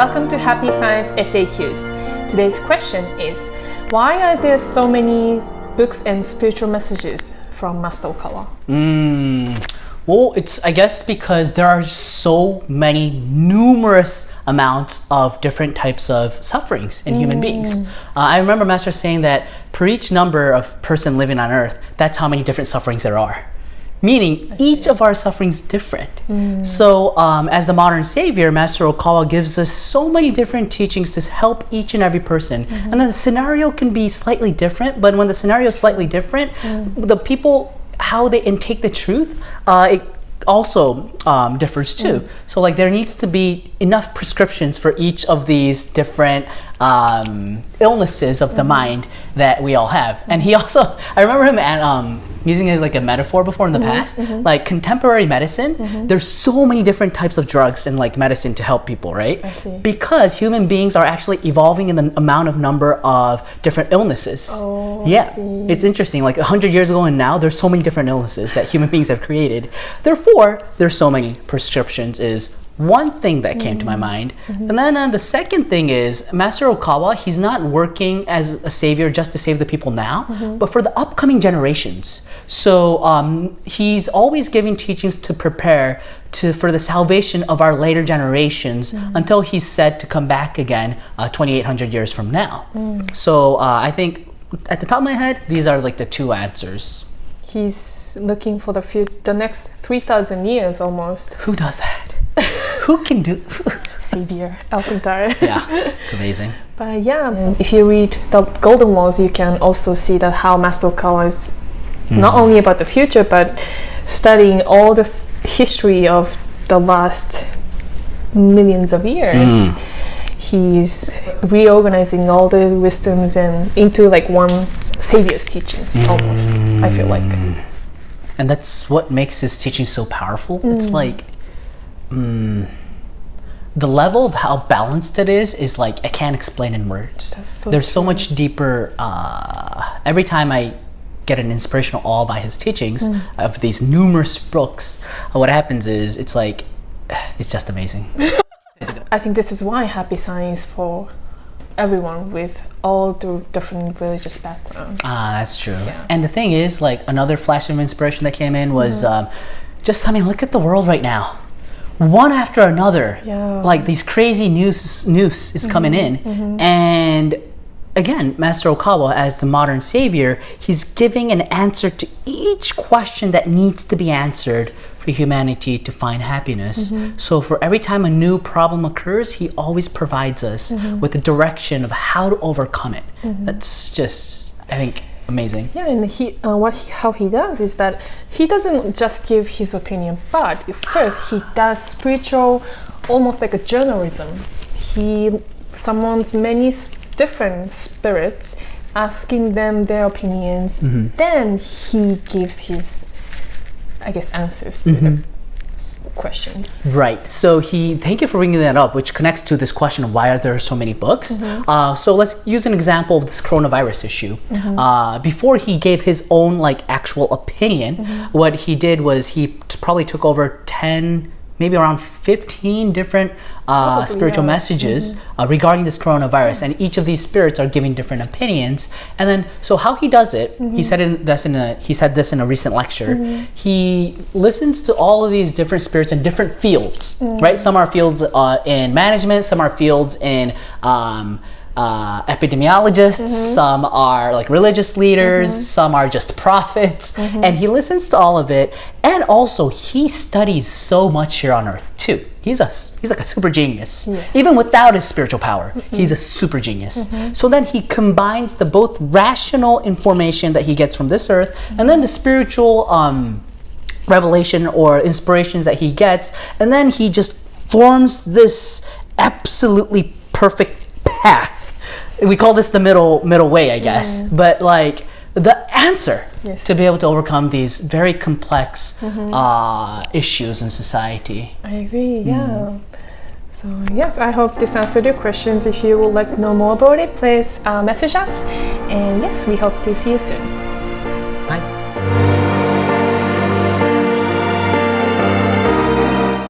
Welcome to Happy Science FAQs. Today's question is, why are there so many books and spiritual messages from Master Okawa? Well, it's, I guess, because there are so many numerous amounts of different types of sufferings in human beings. I remember Master saying that per each number of person living on earth, that's how many different sufferings there are. Meaning each of our sufferings different. So as the modern savior, Master Okawa gives us so many different teachings to help each and every person. And then the scenario can be slightly different, but when the scenario is slightly different, the people, how they intake the truth, it also differs too. So like there needs to be enough prescriptions for each of these different illnesses of the mind that we all have. And he also, I remember him using it like a metaphor before in the past, like contemporary medicine, there's so many different types of drugs and like medicine to help people, right? I see. Because human beings are actually evolving in the amount of number of different illnesses. I see. It's interesting, like 100 years ago and now, there's so many different illnesses that human beings have created. Therefore, there's so many prescriptions is one thing that came to my mind. And then the second thing is Master Okawa, he's not working as a savior just to save the people now, but for the upcoming generations. So he's always giving teachings to prepare for the salvation of our later generations until he's said to come back again 2,800 years from now. So I think at the top of my head, these are like the two answers. He's looking for the next 3,000 years almost. Who does that? Who can do? Savior Alcantara. Yeah, it's amazing. But yeah, if you read the Golden Laws, you can also see that how Master Okawa is not only about the future, but studying all the history of the last millions of years. He's reorganizing all the wisdoms and into like one savior's teachings almost, I feel like. And that's what makes his teaching so powerful. It's like the level of how balanced it is like I can't explain in words. There's so much deeper. Every time I get an inspirational awe by his teachings of these numerous books, what happens is it's like it's just amazing. I think this is why Happy Science for everyone with all the different religious backgrounds. That's true. Yeah. And the thing is, like another flash of inspiration that came in was just, I mean, look at the world right now. One after another, like these crazy news is coming in. And again, Master Okawa, as the modern savior, he's giving an answer to each question that needs to be answered for humanity to find happiness. So for every time a new problem occurs, he always provides us with the direction of how to overcome it. That's just, I think, amazing. Yeah, and how he does is that he doesn't just give his opinion, but first he does spiritual, almost like a journalism. He summons many different spirits, asking them their opinions. Then he gives his, I guess, answers to the questions. Right. So thank you for bringing that up, which connects to this question of why are there so many books. So let's use an example of this coronavirus issue. Before he gave his own like actual opinion, what he did was he probably took over 10, maybe around 15 different spiritual messages regarding this coronavirus, and each of these spirits are giving different opinions. And then, so how he does it, he said this in a recent lecture. He listens to all of these different spirits in different fields, right? Some are fields in management, some are fields in epidemiologists, some are like religious leaders, some are just prophets, and he listens to all of it. And also he studies so much here on earth too. He's like a super genius. Even without his spiritual power, he's a super genius. So then he combines the both rational information that he gets from this earth and then the spiritual revelation or inspirations that he gets, and then he just forms this absolutely perfect path. We call this the middle way, I guess. But like the answer to be able to overcome these very complex issues in society. I agree, yeah. So yes, I hope this answered your questions. If you would like to know more about it, please message us. And yes, we hope to see you soon.